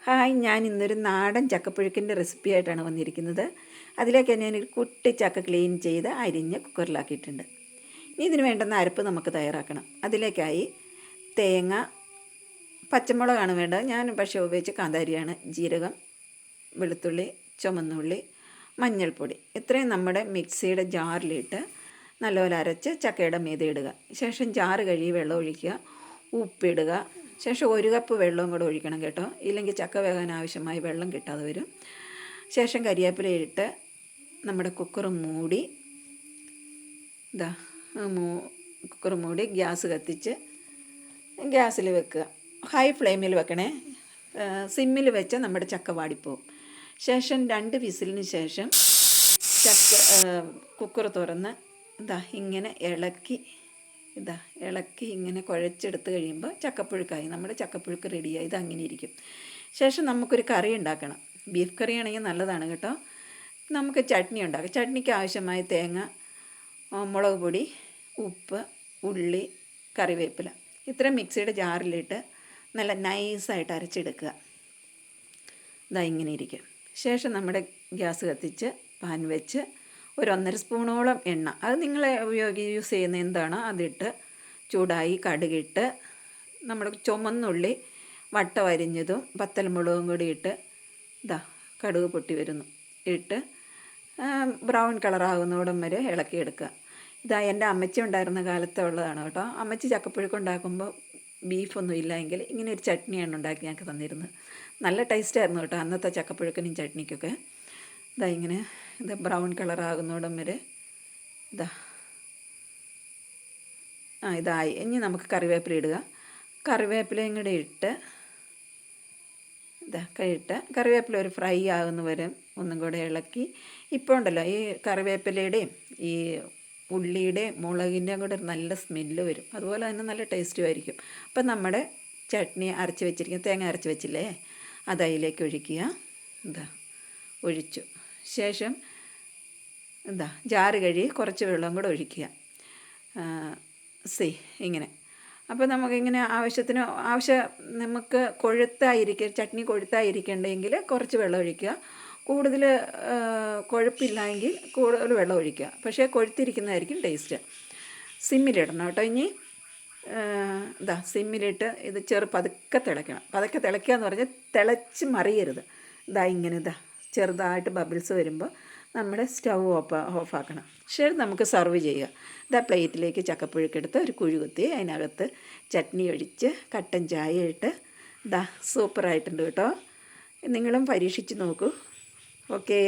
Hi, ഞാൻ ഇന്നൊരു നാടൻ ചക്കപ്പുഴുക്കിൻ്റെ റെസിപ്പി ആയിട്ടാണ് വന്നിരിക്കുന്നത്. അതിലേക്ക് ഞാനൊരു കുട്ടി ചക്ക ക്ലീൻ ചെയ്ത് അരിഞ്ഞ് കുക്കറിലാക്കിയിട്ടുണ്ട്. ഇനി ഇതിന് വേണ്ടുന്ന അരപ്പ് നമുക്ക് തയ്യാറാക്കണം. അതിലേക്കായി തേങ്ങ, പച്ചമുളകാണ് വേണ്ടത്. ഞാൻ പക്ഷേ ഉപയോഗിച്ച് കാന്താരിയാണ്. ജീരകം, വെളുത്തുള്ളി, ചുമന്നുള്ളി, മഞ്ഞൾപ്പൊടി ഇത്രയും നമ്മുടെ മിക്സിയുടെ ജാറിലിട്ട് നല്ലപോലെ അരച്ച് ചക്കയുടെ മീതെ ഇടുക. ശേഷം ജാറ് കഴുകി വെള്ളം ഒഴിക്കുക, ഉപ്പിടുക. ശേഷം 1 കപ്പ് വെള്ളവും കൂടെ ഒഴിക്കണം കേട്ടോ, ഇല്ലെങ്കിൽ ചക്ക വേകാൻ ആവശ്യമായി വെള്ളം കിട്ടാതെ വരും. ശേഷം കരിവേപ്പില ഇട്ട് നമ്മുടെ കുക്കർ മൂടി കുക്കർ മൂടി ഗ്യാസ് കത്തിച്ച് ഗ്യാസിൽ വെക്കുക. ഹൈ ഫ്ലെയിമിൽ വെക്കണേ, സിമ്മിൽ വെച്ച് നമ്മുടെ ചക്ക വാടിപ്പോവും. ശേഷം 2 വിസിലിന് ശേഷം കുക്കർ തുറന്ന് ഇങ്ങനെ ഇളക്കി ഇങ്ങനെ കുഴച്ചെടുത്ത് കഴിയുമ്പോൾ ചക്കപ്പുഴുക്കായി. നമ്മുടെ ചക്കപ്പുഴുക്ക് റെഡിയായി. ഇതങ്ങനെ ഇരിക്കും. ശേഷം നമുക്കൊരു കറി ഉണ്ടാക്കണം. ബീഫ് കറി ആണെങ്കിൽ നല്ലതാണ് കേട്ടോ. നമുക്ക് ചട്നി ഉണ്ടാക്കാം. ചട്നിക്ക് ആവശ്യമായ തേങ്ങ, മുളക് പൊടി, ഉപ്പ്, ഉള്ളി, കറിവേപ്പില ഇത്രയും മിക്സിയുടെ ജാറിലിട്ട് നല്ല നൈസായിട്ട് അരച്ചെടുക്കുക. ഇങ്ങനെ ഇരിക്കും. ശേഷം നമ്മുടെ ഗ്യാസ് കത്തിച്ച് പാൻ വെച്ച് ഒരു 1.5 സ്പൂണോളം എണ്ണ, അത് നിങ്ങൾ യൂസ് ചെയ്യുന്ന എന്താണോ അതിട്ട് ചൂടായി കടുകിട്ട് നമ്മുടെ ചുമന്നുള്ളി വട്ടം അരിഞ്ഞതും പത്തൽമുളകും കൂടി ഇട്ട് കടുക് പൊട്ടി വരുന്നു ഇട്ട് ബ്രൗൺ കളറാകുന്നോടം വരെ ഇളക്കിയെടുക്കുക. എൻ്റെ അമ്മച്ചി ഉണ്ടായിരുന്ന കാലത്ത് ഉള്ളതാണ് കേട്ടോ. അമ്മച്ചി ചക്കപ്പുഴുക്ക് ഉണ്ടാക്കുമ്പോൾ ബീഫൊന്നും ഇല്ലെങ്കിൽ ഇങ്ങനെ ഒരു ചട്നിയാണ് ഉണ്ടാക്കി ഞങ്ങൾക്ക് തന്നിരുന്നത്. നല്ല ടേസ്റ്റായിരുന്നു കേട്ടോ അന്നത്തെ ചക്കപ്പുഴുക്കിനും ചട്നിക്കൊക്കെ. ഇങ്ങനെ ബ്രൗൺ കളറാകുന്നോടം വരെ ഇതായി. ഇനി നമുക്ക് കറിവേപ്പില ഇടുക. കറിവേപ്പിലയും കൂടെ ഇട്ട് കറിവേപ്പില ഒരു ഫ്രൈ ആകുന്ന വരെ ഒന്നും കൂടെ ഇളക്കി. ഇപ്പോൾ ഉണ്ടല്ലോ ഈ കറിവേപ്പിലയുടെയും ഈ ഉള്ളിയുടെയും മുളകിൻ്റെയും കൂടെ നല്ല സ്മെല്ല് വരും. അതുപോലെ തന്നെ നല്ല ടേസ്റ്റും ആയിരിക്കും. അപ്പം നമ്മുടെ ചട്നി അരച്ച് വെച്ചിരിക്കുക, തേങ്ങ അരച്ച് വെച്ചില്ലേ, അത് അതിലേക്ക് ഒഴിക്കുക. ഒഴിച്ചു. ശേഷം ജാറ് കഴുകി കുറച്ച് വെള്ളം കൂടെ ഒഴിക്കുക. ഇങ്ങനെ. അപ്പോൾ നമുക്കിങ്ങനെ നമുക്ക് ചട്നി കൊഴുത്തായിരിക്കണ്ടെങ്കിൽ കുറച്ച് വെള്ളം ഒഴിക്കുക. കൂടുതൽ കൊഴുപ്പില്ലെങ്കിൽ കൂടുതൽ വെള്ളം ഒഴിക്കുക. പക്ഷേ കൊഴുത്തിരിക്കുന്നതായിരിക്കും ടേസ്റ്റ്. സിമ്മിലിടണം കേട്ടോ. ഇനി സിമ്മിലിട്ട് ഇത് പതുക്കെ തിളയ്ക്കണം. പതുക്കെ തിളയ്ക്കുക എന്ന് പറഞ്ഞാൽ തിളച്ച് മറിയരുത്. ഇങ്ങനെ ചെറുതായിട്ട് ബബിൾസ് വരുമ്പോൾ നമ്മുടെ സ്റ്റൗ ഓഫാക്കണം. ശരി, നമുക്ക് സർവ് ചെയ്യുക. പ്ലേറ്റിലേക്ക് ചക്കപ്പുഴുക്കെടുത്ത് ഒരു കുഴി കുത്തി അതിനകത്ത് ചട്നി ഒഴിച്ച് കട്ടൻ ചായ ഇട്ട് സൂപ്പറായിട്ടുണ്ട് കേട്ടോ. നിങ്ങളും പരീക്ഷിച്ച് നോക്കൂ. ഓക്കേ.